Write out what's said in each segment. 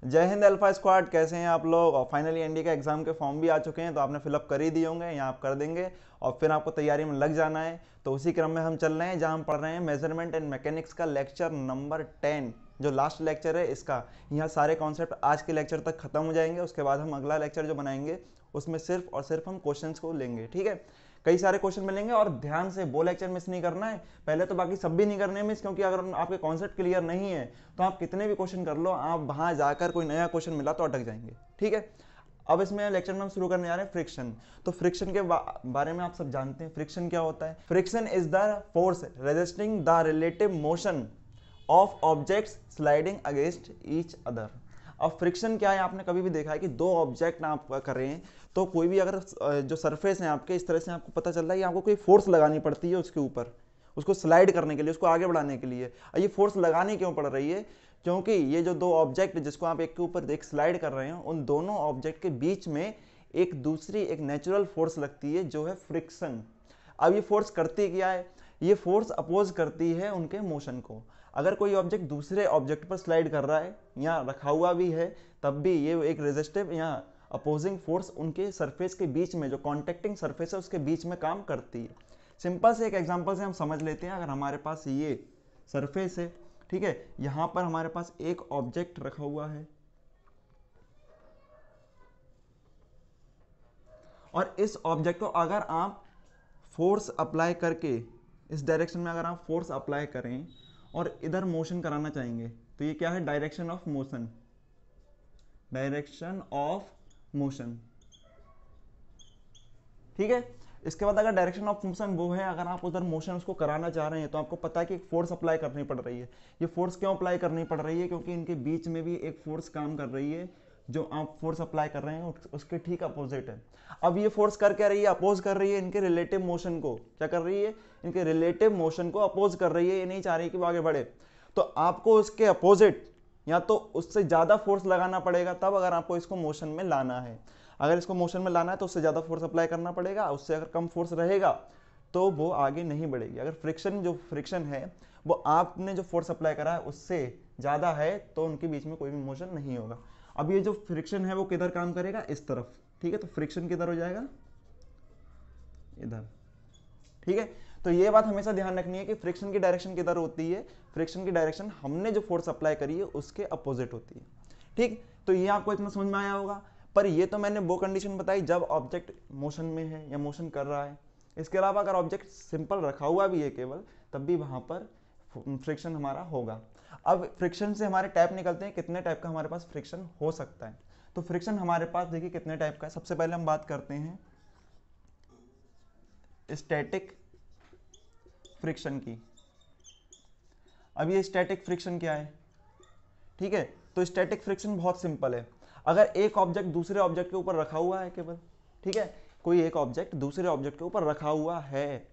जय Hind alpha squad, कैसे हैं आप लोग। और फाइनली एनडी का एग्जाम के फॉर्म भी आ चुके हैं, तो आपने फिलअप कर ही दिए होंगे या आप कर देंगे और फिर आपको तैयारी में लग जाना है। तो उसी क्रम में हम चल रहे हैं जहां हम पढ़ रहे हैं मेजरमेंट एंड मैकेनिक्स का लेक्चर नंबर 10, जो लास्ट लेक्चर है इसका। यहाँ सारे कॉन्सेप्ट आज के लेक्चर तक खत्म हो जाएंगे। उसके बाद हम अगला लेक्चर जो बनाएंगे उसमें सिर्फ और सिर्फ हम क्वेश्चंस को लेंगे, ठीक है। कई सारे क्वेश्चन मिलेंगे और ध्यान से वो लेक्चर मिस नहीं करना है। पहले तो बाकी सब भी नहीं करने मिस, क्योंकि अगर आपके कॉन्सेप्ट क्लियर नहीं है तो आप कितने भी क्वेश्चन कर लो, आप वहां जाकर कोई नया क्वेश्चन मिला तो अटक जाएंगे, ठीक है। अब इसमें लेक्चर में हम शुरू करने जा रहे हैं फ्रिक्शन। तो फ्रिक्शन के बारे में आप सब जानते हैं, फ्रिक्शन क्या होता है। Friction is the force resisting the relative motion of objects sliding against each other. अब फ्रिक्शन क्या है, आपने कभी भी देखा है कि दो ऑब्जेक्ट आप करें तो कोई भी अगर जो सरफेस है आपके, इस तरह से आपको पता चल रहा है कि आपको कोई फोर्स लगानी पड़ती है उसके ऊपर, उसको स्लाइड करने के लिए, उसको आगे बढ़ाने के लिए। ये फोर्स लगानी क्यों पड़ रही है, क्योंकि ये जो दो ऑब्जेक्ट जिसको आप एक के ऊपर देख स्लाइड कर रहे हैं, उन दोनों ऑब्जेक्ट के बीच में एक दूसरी एक नेचुरल फोर्स लगती है जो है फ्रिक्शन। अब ये फोर्स करती क्या है, ये फोर्स अपोज करती है उनके मोशन को। अगर कोई ऑब्जेक्ट दूसरे ऑब्जेक्ट पर स्लाइड कर रहा है या रखा हुआ भी है, तब भी ये एक रेजिस्टिव या अपोजिंग फोर्स उनके सरफेस के बीच में, जो कॉन्टेक्टिंग सरफेस है उसके बीच में काम करती है। सिंपल से एक एग्जांपल से हम समझ लेते हैं। अगर हमारे पास ये सरफेस है, ठीक है, यहां पर हमारे पास एक ऑब्जेक्ट रखा हुआ है और इस ऑब्जेक्ट को अगर आप फोर्स अप्लाई करके, इस डायरेक्शन में अगर आप फोर्स अप्लाई करें और इधर मोशन कराना चाहेंगे, तो ये क्या है, direction of motion, direction of motion, ठीक है। इसके बाद अगर डायरेक्शन ऑफ मोशन वो है, अगर आप उधर मोशन उसको कराना चाह रहे हैं, तो आपको पता है कि एक फोर्स अप्लाई करनी पड़ रही है। ये फोर्स क्यों अप्लाई करनी पड़ रही है, क्योंकि इनके बीच में भी एक फोर्स काम कर रही है। जो आप फोर्स अप्लाई कर रहे हैं उसके ठीक अपोजिट है। अब ये फोर्स कर क्या रही है, अपोज कर रही है इनके रिलेटिव मोशन को। क्या कर रही है, इनके रिलेटिव मोशन को अपोज कर रही है। ये नहीं चाह रही कि वो आगे बढ़े, तो आपको उसके अपोजिट या तो उससे ज्यादा फोर्स लगाना पड़ेगा, तब अगर आपको इसको मोशन में लाना है। अगर इसको मोशन में लाना है तो उससे ज़्यादा फोर्स अप्लाई करना पड़ेगा, उससे अगर कम फोर्स रहेगा तो वो आगे नहीं बढ़ेगी। अगर फ्रिक्शन, जो फ्रिक्शन है वो आपने जो फोर्स अप्लाई करा है उससे ज़्यादा है, तो उनके बीच में कोई भी मोशन नहीं होगा। अब ये जो फ्रिक्शन है वो किधर काम करेगा, इस तरफ, ठीक है। तो फ्रिक्शन किधर हो जाएगा, इधर, ठीक है। तो ये बात हमेशा ध्यान रखनी है कि फ्रिक्शन की डायरेक्शन किधर होती है, फ्रिक्शन की डायरेक्शन हमने जो फोर्स अप्लाई करी है उसके अपोजिट होती है, ठीक। तो ये आपको इतना समझ में आया होगा। पर ये तो मैंने वो कंडीशन बताई जब ऑब्जेक्ट मोशन में है या मोशन कर रहा है। इसके अलावा अगर ऑब्जेक्ट सिंपल रखा हुआ भी है केवल, तब भी वहां पर फ्रिक्शन हमारा होगा। अब फ्रिक्शन से हमारे टाइप निकलते हैं, कितने टाइप का हमारे पास फ्रिक्शन हो सकता है। तो फ्रिक्शन हमारे पास देखिए कितने टाइप का है। सबसे पहले हम बात करते हैं स्टैटिक फ्रिक्शन की। अब ये स्टैटिक फ्रिक्शन क्या है, ठीक है। तो स्टैटिक फ्रिक्शन बहुत सिंपल है। अगर एक ऑब्जेक्ट दूसरे ऑब्जेक्ट के ऊपर रखा हुआ है केवल, ठीक है, कोई एक ऑब्जेक्ट दूसरे ऑब्जेक्ट के ऊपर रखा हुआ है,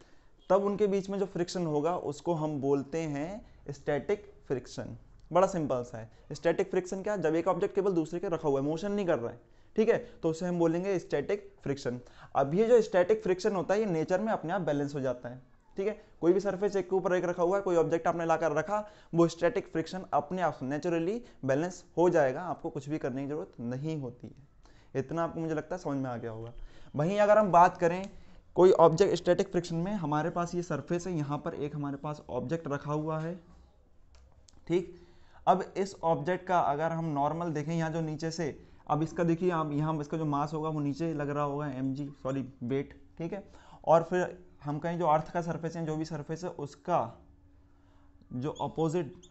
तब उनके बीच में जो फ्रिक्शन होगा उसको हम बोलते हैं स्टैटिक फ्रिक्शन। बड़ा सिंपल सा है। स्टैटिक फ्रिक्शन क्या, जब एक ऑब्जेक्ट केवल दूसरे के रखा हुआ है, मोशन नहीं कर रहा है, ठीक है, तो उसे हम बोलेंगे स्टैटिक फ्रिक्शन। अब ये जो स्टैटिक फ्रिक्शन होता है ये नेचर में अपने आप बैलेंस हो जाता है, ठीक है। कोई भी सरफेस एक के ऊपर एक रखा हुआ है, कोई ऑब्जेक्ट आपने लाकर रखा, वो स्टैटिक फ्रिक्शन अपने आप नेचुरली बैलेंस हो जाएगा, आपको कुछ भी करने की जरूरत नहीं होती है। इतना आपको मुझे लगता है समझ में आ गया होगा। वहीं अगर हम बात करें कोई ऑब्जेक्ट स्टैटिक फ्रिक्शन में, हमारे पास ये सरफेस है, यहाँ पर एक हमारे पास ऑब्जेक्ट रखा हुआ है, ठीक। अब इस ऑब्जेक्ट का अगर हम नॉर्मल देखें, यहाँ जो नीचे से, अब इसका देखिए आप, यहाँ इसका जो मास होगा वो नीचे लग रहा होगा mg, सॉरी वेट, ठीक है। और फिर हम कहें जो अर्थ का सरफेस है, जो भी सरफेस है उसका जो अपोजिट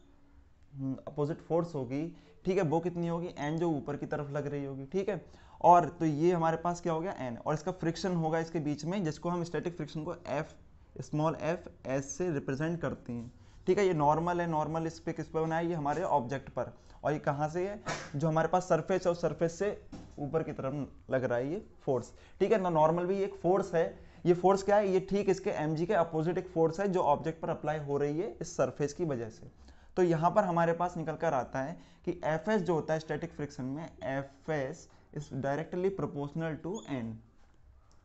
फोर्स होगी, ठीक है, वो कितनी होगी, एन, जो ऊपर की तरफ लग रही होगी, ठीक है। और तो ये हमारे पास क्या हो गया, एन, और इसका फ्रिक्शन होगा इसके बीच में, जिसको हम स्टैटिक फ्रिक्शन को एफ, स्मॉल एफ एस से रिप्रेजेंट करते हैं, ठीक है। ये नॉर्मल है, नॉर्मल इस पे किस पे बनाया, ये हमारे ऑब्जेक्ट पर, और ये कहाँ से है, जो हमारे पास सरफेस है उस सरफेस से ऊपर की तरफ लग रहा है ये फोर्स, ठीक है। नॉर्मल भी एक फोर्स है। ये फोर्स क्या है, ये ठीक इसके mg के अपोजिट एक फोर्स है जो ऑब्जेक्ट पर अप्लाई हो रही है इस सरफेस की वजह से। तो यहाँ पर हमारे पास निकल कर आता है कि Fs जो होता है स्टैटिक फ्रिक्शन में, Fs is directly proportional to n,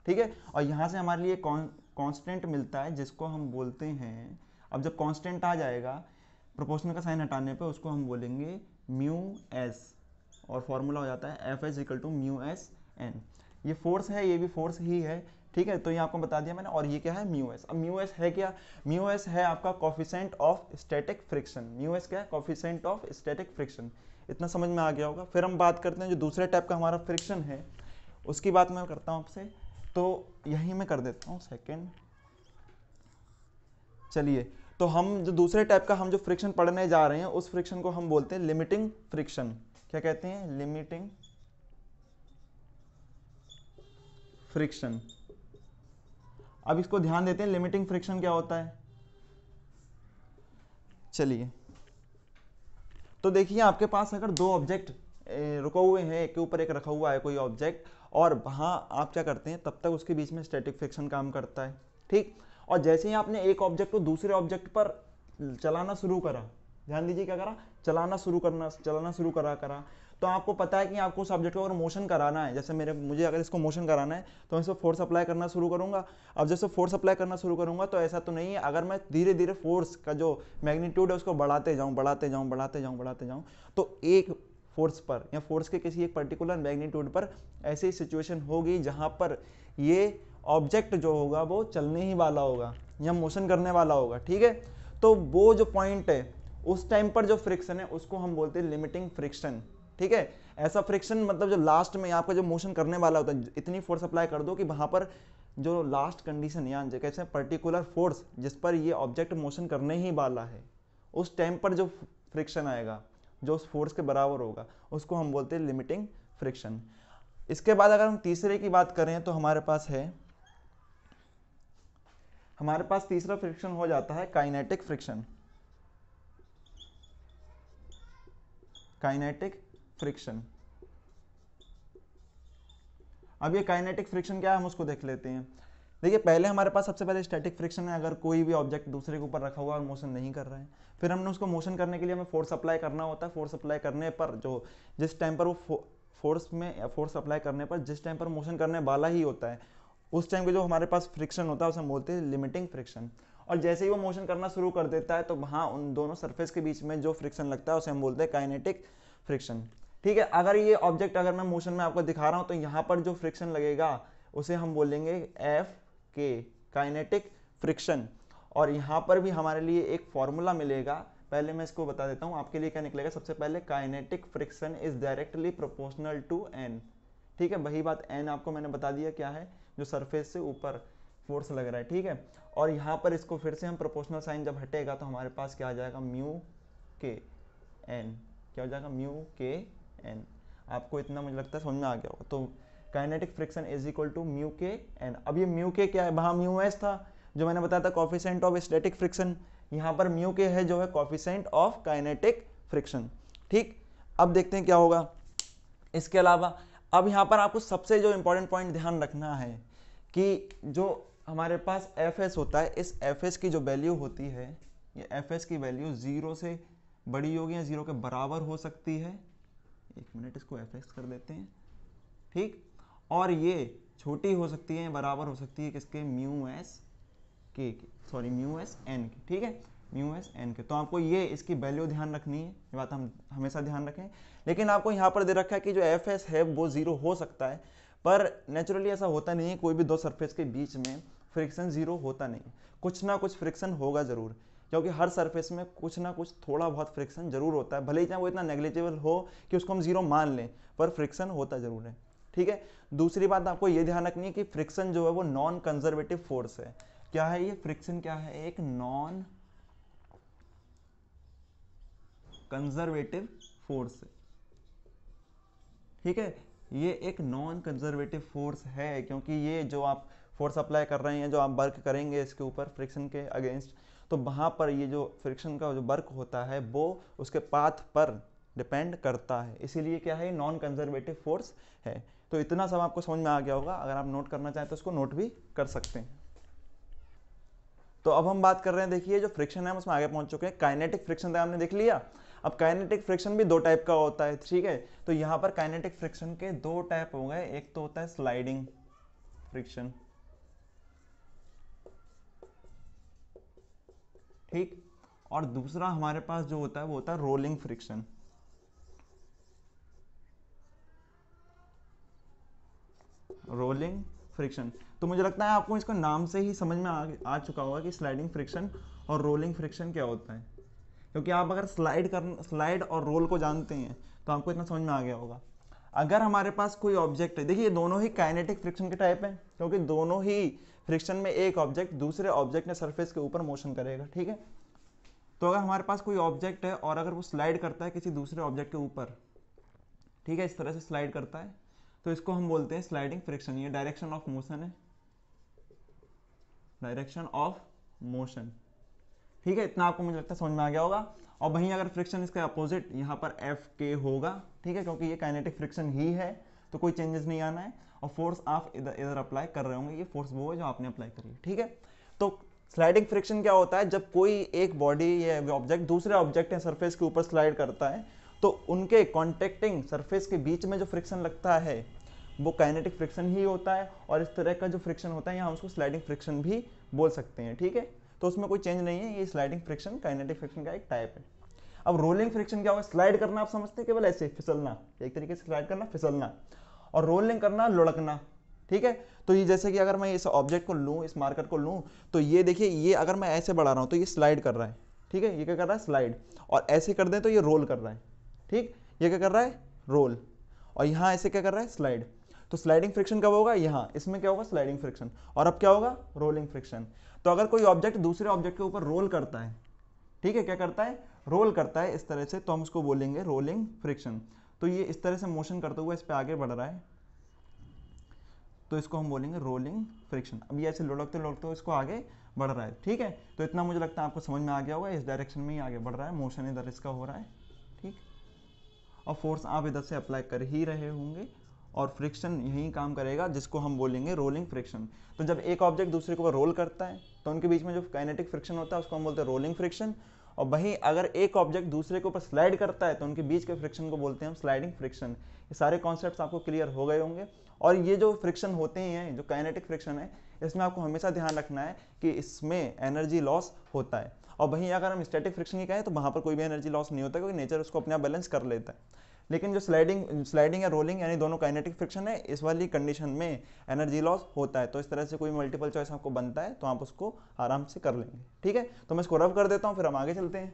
ठीक है। और यहाँ से हमारे लिए कांस्टेंट मिलता है जिसको हम बोलते हैं, अब जब कांस्टेंट आ जाएगा प्रोपोर्शनल का साइन हटाने पे, उसको हम बोलेंगे म्यू एस, और फॉर्मूला हो जाता है F S equal to mu S N. ये फोर्स है, ये भी फोर्स ही है, ठीक है। तो ये आपको बता दिया मैंने। और ये क्या है, म्यू एस। अब म्यू एस है क्या, म्यू एस है आपका coefficient of static friction. Mu S क्या है, कोफिशिएंट ऑफ स्टैटिक फ्रिक्शन। इतना समझ में आ गया होगा। फिर हम बात करते हैं जो दूसरे टाइप का हमारा फ्रिक्शन है, उसकी बात मैं करता हूँ आपसे। तो यहीं मैं कर देता हूँ सेकेंड। चलिए, तो हम जो दूसरे टाइप का हम जो फ्रिक्शन पढ़ने जा रहे हैं, उस फ्रिक्शन को हम बोलते हैं लिमिटिंग फ्रिक्शन। क्या कहते हैं, लिमिटिंग फ्रिक्शन। अब इसको ध्यान देते हैं, लिमिटिंग फ्रिक्शन क्या होता है। चलिए, तो देखिए आपके पास अगर दो ऑब्जेक्ट रुके हुए हैं, एक के ऊपर एक रखा हुआ है कोई ऑब्जेक्ट, और वहां आप क्या करते हैं, तब तक उसके बीच में स्टैटिक फ्रिक्शन काम करता है, ठीक। और जैसे ही आपने एक ऑब्जेक्ट को दूसरे ऑब्जेक्ट पर चलाना शुरू करा, ध्यान दीजिए क्या करा, चलाना शुरू करा, तो आपको पता है कि आपको उस ऑब्जेक्ट को अगर मोशन कराना है, जैसे मुझे अगर इसको मोशन कराना है तो मैं इसको फोर्स अप्लाई करना शुरू करूंगा। अब जैसे फोर्स अप्लाई करना शुरू करूंगा तो ऐसा तो नहीं है, अगर मैं धीरे धीरे फोर्स का जो मैग्नीट्यूड है उसको बढ़ाते जाऊं, तो एक फोर्स पर या फोर्स के किसी एक पर्टिकुलर मैग्नीट्यूड पर ऐसी सिचुएशन होगी जहां पर ये ऑब्जेक्ट जो होगा वो चलने ही वाला होगा या मोशन करने वाला होगा, ठीक है। तो वो जो पॉइंट है, उस टाइम पर जो फ्रिक्शन है उसको हम बोलते हैं लिमिटिंग फ्रिक्शन, ठीक है। ऐसा फ्रिक्शन मतलब जो लास्ट में आपका जो मोशन करने वाला होता है, इतनी फोर्स अप्लाई कर दो कि वहां पर जो लास्ट कंडीशन या कैसे पर्टिकुलर फोर्स जिस पर ये ऑब्जेक्ट मोशन करने ही वाला है, उस टाइम पर जो फ्रिक्शन आएगा जो उस फोर्स के बराबर होगा, उसको हम बोलते हैं लिमिटिंग फ्रिक्शन। इसके बाद अगर हम तीसरे की बात करें तो हमारे पास तीसरा फ्रिक्शन हो जाता है काइनेटिक फ्रिक्शन। Kinetic friction. अब ये काइनेटिक फ्रिक्शन क्या है, हम उसको देख लेते हैं। देखिए, पहले हमारे पास सबसे पहले स्टैटिक फ्रिक्शन है, अगर कोई भी ऑब्जेक्ट दूसरे के ऊपर रखा हुआ है और मोशन नहीं कर रहा है। फिर हमने उसको मोशन करने के लिए हमें फोर्स अप्लाई करना होता है। फोर्स अप्लाई करने पर जिस टाइम पर वो फोर्स अप्लाई करने पर जिस टाइम पर मोशन करने वाला ही होता है, उस टाइम के जो हमारे पास फ्रिक्शन होता है उसे हम बोलते हैं लिमिटिंग फ्रिक्शन। और जैसे ही वो मोशन करना शुरू कर देता है तो वहाँ उन दोनों सरफेस के बीच में जो फ्रिक्शन लगता है उसे हम बोलते हैं काइनेटिक फ्रिक्शन, ठीक है। अगर ये ऑब्जेक्ट अगर मैं मोशन में आपको दिखा रहा हूँ तो यहाँ पर जो फ्रिक्शन लगेगा उसे हम बोलेंगे एफ के, काइनेटिक फ्रिक्शन। और यहाँ पर भी हमारे लिए एक फॉर्मूला मिलेगा, पहले मैं इसको बता देता हूँ आपके लिए क्या निकलेगा। सबसे पहले kinetic friction is directly proportional to N, ठीक है। वही बात एन आपको मैंने बता दिया क्या है, जो सरफेस से ऊपर फोर्स लग रहा है, ठीक है। और यहाँ पर इसको फिर से हम प्रोपोर्शनल साइन जब हटेगा तो हमारे पास क्या आ जाएगा, म्यू के एन। क्या हो जाएगा, म्यू के एन। आपको इतना मुझे लगता है समझ में आ गया होगा। तो kinetic friction is equal to mu K N. अब ये म्यू के क्या है, वहाँ म्यू एस था जो मैंने बताया था कोफिशिएंट ऑफ स्टैटिक फ्रिक्शन, यहाँ पर म्यू के है जो है कोफिशिएंट ऑफ काइनेटिक फ्रिक्शन, ठीक। अब देखते हैं क्या होगा इसके अलावा। अब यहाँ पर आपको सबसे जो इंपॉर्टेंट पॉइंट ध्यान रखना है कि जो हमारे पास एफ एस होता है, इस एफ एस की जो वैल्यू होती है, ये एफ एस की वैल्यू 0 से बड़ी होगी या 0 के बराबर हो सकती है। एक मिनट, इसको एफ एक्स कर देते हैं, ठीक। और ये छोटी हो सकती है, बराबर हो सकती है किसके, म्यू एस के, सॉरी म्यू एस एन के, ठीक है, म्यू एस एन के। तो आपको ये इसकी वैल्यू ध्यान रखनी है, ये बात हम हमेशा ध्यान रखें। लेकिन आपको यहाँ पर दे रखा है कि जो एफ एस है वो 0 हो सकता है, पर नेचुरली ऐसा होता नहीं है। कोई भी दो सरफेस के बीच में फ्रिक्शन 0 होता नहीं, कुछ ना कुछ फ्रिक्शन होगा जरूर, क्योंकि हर सरफेस में कुछ ना कुछ थोड़ा बहुत फ्रिक्शन जरूर होता है। भले ही चाहे वो इतना नेग्लिजिबल हो कि उसको हम 0 मान लें, पर फ्रिक्शन होता जरूर है, ठीक है। दूसरी बात आपको ये ध्यान रखनी है कि फ्रिक्शन जो है वो नॉन कंजर्वेटिव फोर्स है। क्या है ये फ्रिक्शन, क्या है, एक नॉन कंजर्वेटिव फोर्स है, ठीक है। ये एक नॉन कंजर्वेटिव फोर्स है, क्योंकि ये जो आप फोर्स अप्लाई कर रहे हैं, जो आप वर्क करेंगे इसके ऊपर फ्रिक्शन के अगेंस्ट, तो वहाँ पर ये जो फ्रिक्शन का जो वर्क होता है वो उसके पाथ पर डिपेंड करता है। इसीलिए क्या है, नॉन कंजर्वेटिव फोर्स है। तो इतना सब आपको समझ में आ गया होगा। अगर आप नोट करना चाहें तो इसको नोट भी कर सकते हैं। तो अब हम बात कर रहे हैं, देखिए जो फ्रिक्शन है उसमें आगे पहुंच चुके हैं। काइनेटिक फ्रिक्शन हमने देख लिया। अब काइनेटिक फ्रिक्शन भी दो टाइप का होता है, ठीक है। तो यहाँ पर काइनेटिक फ्रिक्शन के दो टाइप हो गए। एक तो होता है स्लाइडिंग फ्रिक्शन, ठीक। और दूसरा हमारे पास जो होता है वो होता है रोलिंग फ्रिक्शन। Rolling friction. तो मुझे लगता है आपको इसका नाम से ही समझ में आ चुका होगा कि स्लाइडिंग फ्रिक्शन और रोलिंग फ्रिक्शन क्या होता है, क्योंकि आप अगर स्लाइड और रोल को जानते हैं तो आपको इतना समझ में आ गया होगा। अगर हमारे पास कोई ऑब्जेक्ट है, देखिए दोनों ही काइनेटिक फ्रिक्शन के टाइप हैं, क्योंकि दोनों ही फ्रिक्शन में एक ऑब्जेक्ट दूसरे ऑब्जेक्ट ने सरफेस के ऊपर मोशन करेगा, ठीक है। तो अगर हमारे पास कोई ऑब्जेक्ट है और अगर वो स्लाइड करता है किसी दूसरे ऑब्जेक्ट के ऊपर, ठीक है, इस तरह से स्लाइड करता है, तो इसको हम बोलते हैं स्लाइडिंग फ्रिक्शन। ये डायरेक्शन ऑफ मोशन है, डायरेक्शन ऑफ मोशन, ठीक है। इतना आपको मुझे लगता है समझ में आ गया होगा। और वहीं अगर फ्रिक्शन इसका अपोजिट यहाँ पर एफ के होगा, ठीक है, क्योंकि ये काइनेटिक फ्रिक्शन ही है तो कोई चेंजेस नहीं आना है। और फोर्स आप इधर अप्लाई कर रहे होंगे, ये फोर्स वो है जो आपने अप्लाई करी है, ठीक है। तो स्लाइडिंग फ्रिक्शन क्या होता है, जब कोई एक बॉडी या ऑब्जेक्ट दूसरे ऑब्जेक्ट या सरफेस के ऊपर स्लाइड करता है तो उनके कॉन्टेक्टिंग सरफेस के बीच में जो फ्रिक्शन लगता है वो काइनेटिक फ्रिक्शन ही होता है। और इस तरह का जो फ्रिक्शन होता है यहाँ हम उसको स्लाइडिंग फ्रिक्शन भी बोल सकते हैं, ठीक है। तो उसमें कोई चेंज नहीं है, ये स्लाइडिंग फ्रिक्शन काइनेटिक फ्रिक्शन का एक टाइप है। अब रोलिंग फ्रिक्शन क्या होगा, स्लाइड करना आप समझते हैं केवल ऐसे फिसलना, एक तरीके से स्लाइड करना फिसलना, और रोलिंग करना लुढ़कना, ठीक है। तो ये जैसे कि अगर मैं इस ऑब्जेक्ट को लूँ, इस मार्कर को लूँ, तो ये देखिए, ये अगर मैं ऐसे बढ़ा रहा हूँ तो ये स्लाइड कर रहा है, ठीक है, ये क्या कर रहा है स्लाइड, और ऐसे कर दें तो ये रोल कर रहा है, ठीक, ये क्या कर रहा है रोल, और यहाँ ऐसे क्या कर रहा है स्लाइड। तो स्लाइडिंग फ्रिक्शन कब होगा, यहाँ इसमें क्या होगा स्लाइडिंग फ्रिक्शन, और अब क्या होगा रोलिंग फ्रिक्शन। तो अगर कोई ऑब्जेक्ट दूसरे ऑब्जेक्ट के ऊपर रोल करता है, ठीक है, क्या करता है रोल करता है इस तरह से, तो हम उसको बोलेंगे रोलिंग फ्रिक्शन। तो ये इस तरह से मोशन करते हुए इस पर आगे बढ़ रहा है तो इसको हम बोलेंगे रोलिंग फ्रिक्शन। अब ये ऐसे लुढ़कते लुढ़कते इसको आगे बढ़ रहा है, ठीक है। तो इतना मुझे लगता है आपको समझ में आ गया होगा, इस डायरेक्शन में ही आगे बढ़ रहा है, मोशन इधर इसका हो रहा है, ठीक। और फोर्स आप इधर से अप्लाई कर ही रहे होंगे और फ्रिक्शन यही काम करेगा जिसको हम बोलेंगे रोलिंग फ्रिक्शन। तो जब एक ऑब्जेक्ट दूसरे के ऊपर रोल करता है तो उनके बीच में जो काइनेटिक फ्रिक्शन होता है उसको हम बोलते हैं रोलिंग फ्रिक्शन। और वहीं अगर एक ऑब्जेक्ट दूसरे के ऊपर स्लाइड करता है तो उनके बीच के फ्रिक्शन को बोलते हैं हम स्लाइडिंग फ्रिक्शन। ये सारे कॉन्सेप्ट्स आपको क्लियर हो गए होंगे। और ये जो फ्रिक्शन होते हैं, जो काइनेटिक फ्रिक्शन है, इसमें आपको हमेशा ध्यान रखना है कि इसमें एनर्जी लॉस होता है। और वहीं अगर हम स्टैटिक फ्रिक्शन की कहें तो वहाँ पर कोई भी एनर्जी लॉस नहीं होता, क्योंकि नेचर उसको अपने आप बैलेंस कर लेता है। लेकिन जो स्लाइडिंग या रोलिंग यानी दोनों काइनेटिक फ्रिक्शन है, इस वाली कंडीशन में एनर्जी लॉस होता है। तो इस तरह से कोई मल्टीपल चॉइस आपको बनता है तो आप उसको आराम से कर लेंगे, ठीक है। तो मैं इसको रब कर देता हूँ, फिर हम आगे चलते हैं।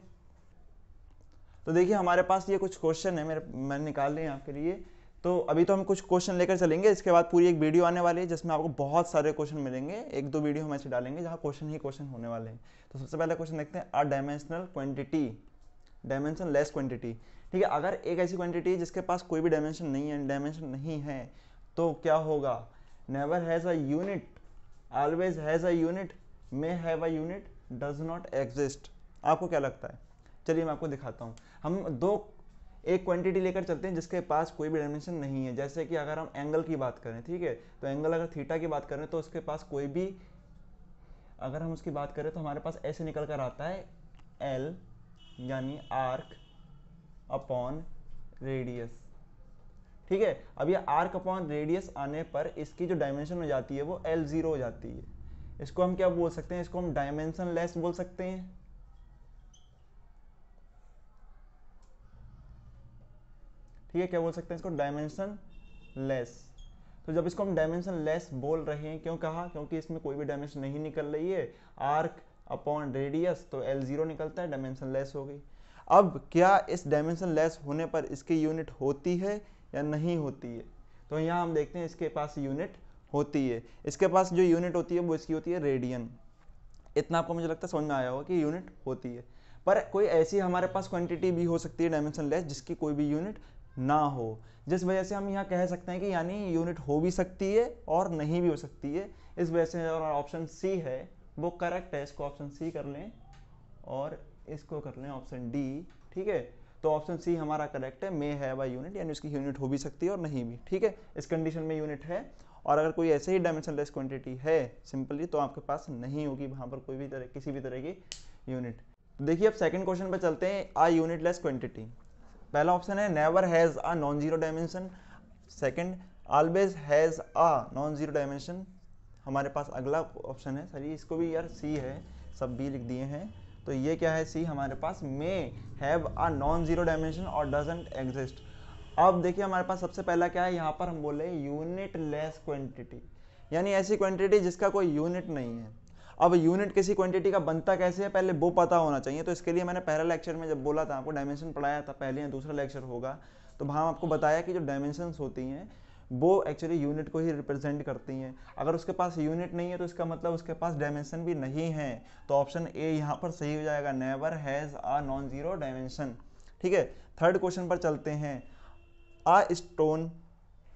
तो देखिए हमारे पास ये कुछ क्वेश्चन है, मैंने निकाल लिए आपके लिए। तो अभी तो हम कुछ क्वेश्चन लेकर चलेंगे, इसके बाद पूरी एक वीडियो आने वाली है जिसमें आपको बहुत सारे क्वेश्चन मिलेंगे। एक दो वीडियो हम ऐसे डालेंगे जहाँ क्वेश्चन ही क्वेश्चन होने वाले हैं। तो सबसे पहले क्वेश्चन देखते हैं, a dimensional quantity, dimensionless quantity, ठीक है। अगर एक ऐसी क्वांटिटी जिसके पास कोई भी डायमेंशन नहीं है तो क्या होगा, never has a unit, always has a unit, may have a unit, does not exist. आपको क्या लगता है, चलिए मैं आपको दिखाता हूँ। हम एक क्वांटिटी लेकर चलते हैं जिसके पास कोई भी डायमेंशन नहीं है। जैसे कि अगर हम एंगल की बात करें, ठीक है, तो एंगल अगर थीटा की बात करें तो उसके पास कोई भी, अगर हम उसकी बात करें तो हमारे पास ऐसे निकल कर आता है एल यानी आर्क अपॉन रेडियस, ठीक है। अब ये आर्क अपॉन रेडियस आने पर इसकी जो डायमेंशन हो जाती है वो L0 हो जाती है। इसको हम क्या बोल सकते हैं, इसको हम डायमेंशन लेस बोल सकते हैं, ठीक है। क्या बोल सकते हैं इसको, डायमेंशन लेस। तो जब इसको हम डायमेंशन लेस बोल रहे हैं, क्यों कहा, क्योंकि इसमें कोई भी डायमेंशन नहीं निकल रही है, आर्क अपॉन रेडियस, तो L0 निकलता है, डायमेंशन लेस हो गई। अब क्या इस डायमेंशन लेस होने पर इसकी यूनिट होती है या नहीं होती है, तो यहाँ हम देखते हैं इसके पास यूनिट होती है। इसके पास जो यूनिट होती है वो इसकी होती है रेडियन। इतना आपको मुझे लगता है समझ में आया होगा कि यूनिट होती है। पर कोई ऐसी हमारे पास क्वांटिटी भी हो सकती है डायमेंशन लेस जिसकी कोई भी यूनिट ना हो, जिस वजह से हम यहाँ कह सकते हैं कि यानी यूनिट हो भी सकती है और नहीं भी हो सकती है। इस वजह से ऑप्शन सी है वो करेक्ट है, इसको ऑप्शन सी कर लें और इसको कर लें ऑप्शन डी, ठीक है। तो ऑप्शन सी हमारा करेक्ट है, मे हैव अ यूनिट, यानी उसकी यूनिट हो भी सकती है और नहीं भी, ठीक है। इस कंडीशन में यूनिट है। और अगर कोई ऐसे ही डायमेंशनलेस क्वांटिटी है सिंपली, तो आपके पास नहीं होगी वहाँ पर कोई भी तरह, किसी भी तरह की यूनिट। देखिए अब सेकंड क्वेश्चन पे चलते हैं, आ यूनिटलेस क्वांटिटी। पहला ऑप्शन है never has a non zero dimension, second always has a non zero dimension. हमारे पास अगला ऑप्शन है, सॉरी इसको भी यार सी है, सब बी लिख दिए हैं, तो ये क्या है सी हमारे पास, may have a non zero dimension और डजंट एग्जिस्ट। अब देखिए हमारे पास सबसे पहला क्या है, यहाँ पर हम बोले यूनिट लेस क्वांटिटी, यानी ऐसी क्वांटिटी जिसका कोई यूनिट नहीं है। अब यूनिट किसी क्वांटिटी का बनता कैसे है, पहले वो पता होना चाहिए। तो इसके लिए मैंने पहला लेक्चर में जब बोला था, आपको डायमेंशन पढ़ाया था, पहले या दूसरा लेक्चर होगा, तो वहाँ आपको बताया कि जो डायमेंशंस होती हैं वो एक्चुअली यूनिट को ही रिप्रेजेंट करती हैं। अगर उसके पास यूनिट नहीं है तो इसका मतलब उसके पास डायमेंशन भी नहीं है। तो ऑप्शन ए यहाँ पर सही हो जाएगा, never has a non zero dimension. ठीक है, थर्ड क्वेश्चन पर चलते हैं। A stone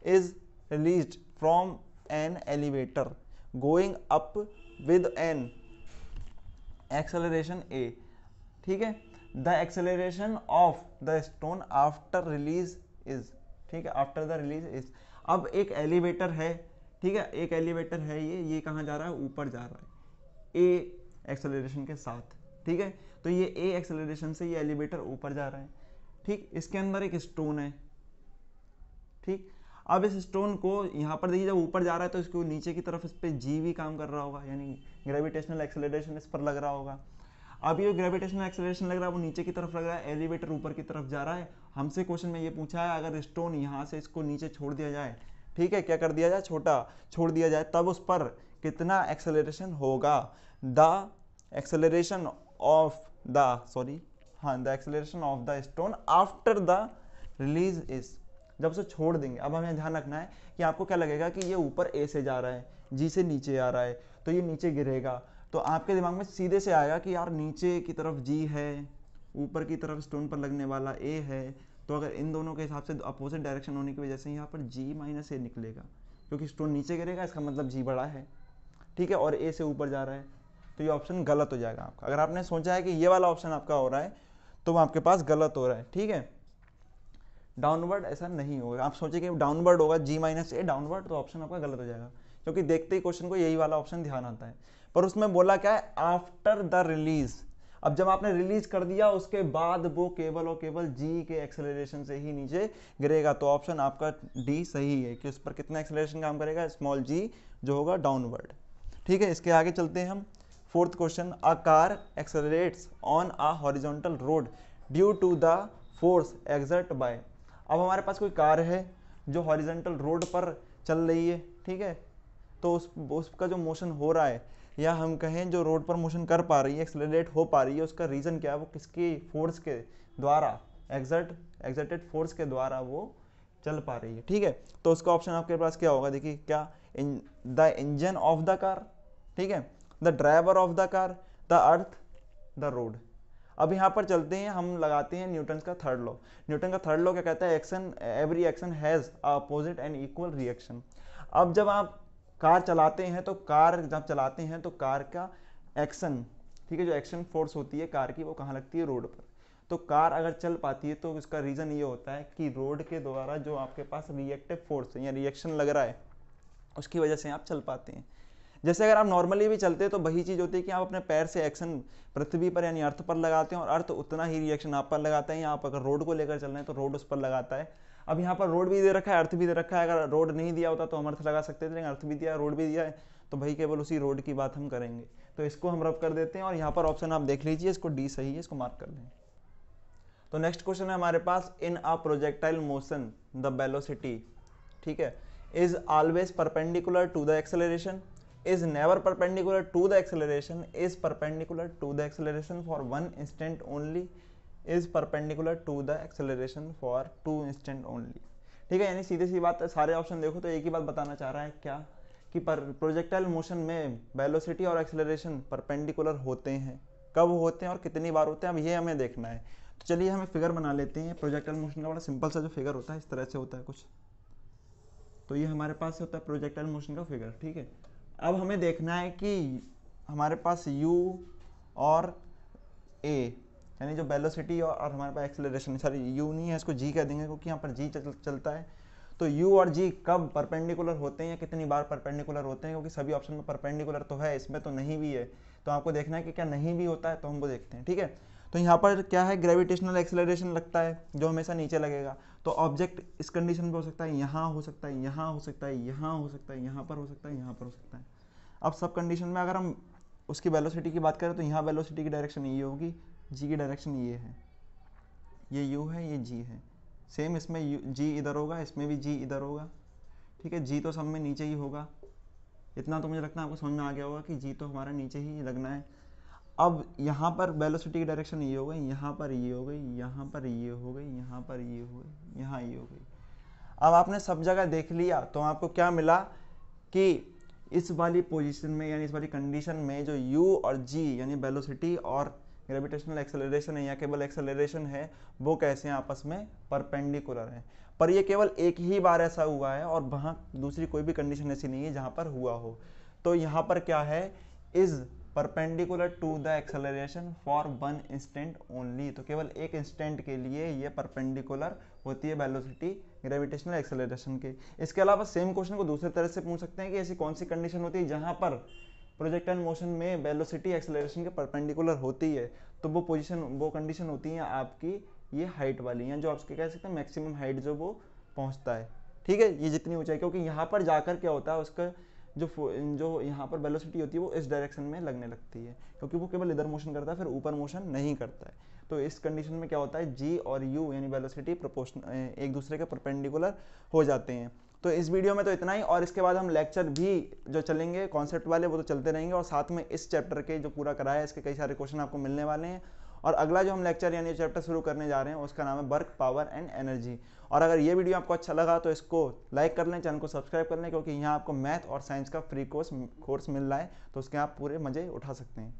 is released from an elevator going up with an acceleration A. ठीक है, the acceleration of the stone after release is. ठीक है, आफ्टर द रिलीज इज। अब एक एलिवेटर है, ठीक है, एक एलिवेटर है, ये कहाँ जा रहा है, ऊपर जा रहा है ए एक्सेलरेशन के साथ। ठीक है, तो ये ए एक्सेलरेशन से ये एलिवेटर ऊपर जा रहा है। ठीक, इसके अंदर एक स्टोन है। ठीक, अब इस स्टोन को यहाँ पर देखिए जब ऊपर जा रहा है तो इसको नीचे की तरफ इस पर जी भी काम कर रहा होगा, यानी ग्रेविटेशनल एक्सेलरेशन इस पर लग रहा होगा। अब ये ग्रेविटेशनल एक्सेलरेशन लग रहा है वो नीचे की तरफ लग रहा है, एलिवेटर ऊपर की तरफ जा रहा है। हमसे क्वेश्चन में ये पूछा है अगर स्टोन यहाँ से इसको नीचे छोड़ दिया जाए, ठीक है, क्या कर दिया जाए, छोड़ दिया जाए, तब उस पर कितना एक्सेलरेशन होगा। The acceleration of the acceleration of the stone after the release is. जब उसे छोड़ देंगे, अब हमें ध्यान रखना है कि आपको क्या लगेगा कि ये ऊपर ए से जा रहा है, जी से नीचे आ रहा है, तो ये नीचे गिरेगा, तो आपके दिमाग में सीधे से आएगा कि यार नीचे की तरफ जी है, ऊपर की तरफ स्टोन पर लगने वाला ए है, तो अगर इन दोनों के हिसाब से अपोजिट डायरेक्शन होने की वजह से यहाँ पर जी माइनस ए निकलेगा, क्योंकि स्टोन नीचे गिरेगा इसका मतलब जी बड़ा है। ठीक है, और ए से ऊपर जा रहा है, तो ये ऑप्शन गलत हो जाएगा आपका। अगर आपने सोचा है कि ये वाला ऑप्शन आपका हो रहा है तो वो आपके पास गलत हो रहा है। ठीक है, डाउनवर्ड ऐसा नहीं होगा। आप सोचे कि डाउनवर्ड होगा जी माइनस ए डाउनवर्ड, तो ऑप्शन आपका गलत हो जाएगा, क्योंकि देखते ही क्वेश्चन को यही वाला ऑप्शन ध्यान आता है। पर उसमें बोला क्या है, आफ्टर द रिलीज। अब जब आपने रिलीज कर दिया उसके बाद वो केवल और केवल जी के एक्सेलरेशन से ही नीचे गिरेगा, तो ऑप्शन आपका डी सही है कि उस पर कितना एक्सेलरेशन काम करेगा, स्मॉल जी, जो होगा डाउनवर्ड। ठीक है, इसके आगे चलते हैं हम। Fourth question, a car accelerates on a horizontal road due to the force exert by. अब हमारे पास कोई कार है जो हॉरिजॉन्टल रोड पर चल रही है, ठीक है, तो उसका जो मोशन हो रहा है, या हम कहें जो रोड पर मोशन कर पा रही है, एक्सेलरेट हो पा रही है, उसका रीज़न क्या है, वो किसकी फोर्स के द्वारा, एक्सर्टेड फोर्स के द्वारा वो चल पा रही है। ठीक है, तो उसका ऑप्शन आपके पास क्या होगा, देखिए क्या, the engine of the car, ठीक है, the driver of the car, the earth, the road. अब यहाँ पर चलते हैं, हम लगाते हैं न्यूटन का थर्ड लॉ। न्यूटन का थर्ड लॉ क्या कहता है, action, every action has opposite and equal reaction. अब जब आप कार चलाते हैं तो कार का एक्शन, ठीक है, जो एक्शन फोर्स होती है कार की, वो कहाँ लगती है, रोड पर। तो कार अगर चल पाती है तो इसका रीज़न ये होता है कि रोड के द्वारा जो आपके पास रिएक्टिव फोर्स है या रिएक्शन लग रहा है, उसकी वजह से आप चल पाते हैं। जैसे अगर आप नॉर्मली भी चलते हैं तो वही चीज़ होती है कि आप अपने पैर से एक्शन पृथ्वी पर यानी अर्थ पर लगाते हैं, और अर्थ उतना ही रिएक्शन आप पर लगाता है, या आप अगर रोड को लेकर चल रहे हैं तो रोड उस पर लगाता है। अब यहाँ पर रोड भी दे रखा है, अर्थ भी दे रखा है, अगर रोड नहीं दिया होता तो हम अर्थ लगा सकते थे, लेकिन अर्थ भी दिया, रोड भी दिया है, तो भाई केवल उसी रोड की बात हम करेंगे। तो इसको हम रब कर देते हैं, और यहाँ पर ऑप्शन आप देख लीजिए, इसको डी सही है, इसको मार्क कर दें। तो नेक्स्ट क्वेश्चन है हमारे पास, in a projectile motion the velocity, ठीक है, is always perpendicular to the acceleration, is never perpendicular to the acceleration, is perpendicular to the acceleration for one instant only, is perpendicular to the acceleration for 2 instant only। ठीक है, यानी सीधी सी बात है, सारे option देखो तो एक ही बात बताना चाह रहा है, क्या कि प्रोजेक्टाइल मोशन में वेलोसिटी और एक्सेलरेशन परपेंडिकुलर होते हैं, कब होते हैं और कितनी बार होते हैं, अब ये हमें देखना है। तो चलिए हमें फिगर बना लेते हैं। प्रोजेक्टाइल मोशन का बड़ा सिंपल सा जो फिगर होता है इस तरह से होता है कुछ, तो ये हमारे पास होता है प्रोजेक्टाइल मोशन का फिगर। ठीक है, अब हमें देखना है कि हमारे पास u और a, यानी जो वेलोसिटी और हमारे पास एक्सेलरेशन, सॉरी u नहीं है, इसको g कह देंगे क्योंकि यहाँ पर g चलता है। तो u और g कब परपेंडिकुलर होते हैं या कितनी बार परपेंडिकुलर होते हैं, क्योंकि सभी ऑप्शन में परपेंडिकुलर तो है, इसमें तो नहीं भी है, तो आपको देखना है कि क्या नहीं भी होता है, तो हम वो देखते हैं। ठीक है, तो यहाँ पर क्या है, ग्रेविटेशनल एक्सेलरेशन लगता है जो हमेशा नीचे लगेगा, तो ऑब्जेक्ट इस कंडीशन में हो सकता है, यहाँ हो सकता है, यहाँ हो सकता है, यहाँ हो सकता है, यहाँ पर हो सकता है, यहाँ पर हो सकता है। अब सब कंडीशन में अगर हम उसकी वेलोसिटी की बात करें तो यहाँ वेलोसिटी की डायरेक्शन ये होगी, जी की डायरेक्शन ये है, ये u है, ये g है, सेम इसमें जी इधर होगा, इसमें भी जी इधर होगा, ठीक है। जी तो सब में नीचे ही होगा, इतना तो मुझे लगता है आपको समझ में आ गया होगा कि जी तो हमारा नीचे ही लगना है। अब यहाँ पर वेलोसिटी की डायरेक्शन ये हो गई, यहाँ पर ये हो गई, यहाँ पर ये हो गई, यहाँ पर ये हो गई, यहाँ ये हो गई। अब आपने सब जगह देख लिया तो आपको क्या मिला कि इस वाली पोजीशन में यानी इस वाली कंडीशन में जो u और g यानी वेलोसिटी और ग्रेविटेशनल एक्सेलरेशन है या केवल एक्सेलरेशन है वो कैसे हैं आपस में परपेंडिकुलर हैं। पर ये केवल एक ही बार ऐसा हुआ है और वहाँ दूसरी कोई भी कंडीशन ऐसी नहीं है जहाँ पर हुआ हो। तो यहाँ पर क्या है, is perpendicular to the acceleration for one instant only. तो केवल एक इंस्टेंट के लिए ये परपेंडिकुलर होती है वेलोसिटी ग्रेविटेशनल एक्सेलरेशन के। इसके अलावा सेम क्वेश्चन को दूसरे तरह से पूछ सकते हैं कि ऐसी कौन सी कंडीशन होती है जहां पर प्रोजेक्टाइल मोशन में वेलोसिटी एक्सेलरेशन के परपेंडिकुलर होती है। तो वो कंडीशन होती है आपकी ये हाइट वाली, या जो आप कह सकते हैं मैक्सिमम हाइट जो वो पहुंचता है, ठीक है, ये जितनी ऊंचाई, क्योंकि यहाँ पर जाकर क्या होता है उसका जो यहाँ पर वेलोसिटी होती है वो इस डायरेक्शन में लगने लगती है, क्योंकि वो केवल इधर मोशन करता है, फिर ऊपर मोशन नहीं करता है। तो इस कंडीशन में क्या होता है, जी और यू यानी वेलोसिटी प्रोपोर्शनल एक दूसरे के परपेंडिकुलर हो जाते हैं। तो इस वीडियो में तो इतना ही, और इसके बाद हम लेक्चर भी जो चलेंगे कॉन्सेप्ट वाले वो तो चलते रहेंगे, और साथ में इस चैप्टर के जो पूरा कराया है इसके कई सारे क्वेश्चन आपको मिलने वाले हैं। और अगला जो हम लेक्चर यानी चैप्टर शुरू करने जा रहे हैं उसका नाम है वर्क, पावर एंड एनर्जी। और अगर ये वीडियो आपको अच्छा लगा तो इसको लाइक कर लें, चैनल को सब्सक्राइब कर लें, क्योंकि यहाँ आपको मैथ और साइंस का फ्री कोर्स मिल रहा है, तो उसके आप पूरे मजे उठा सकते हैं।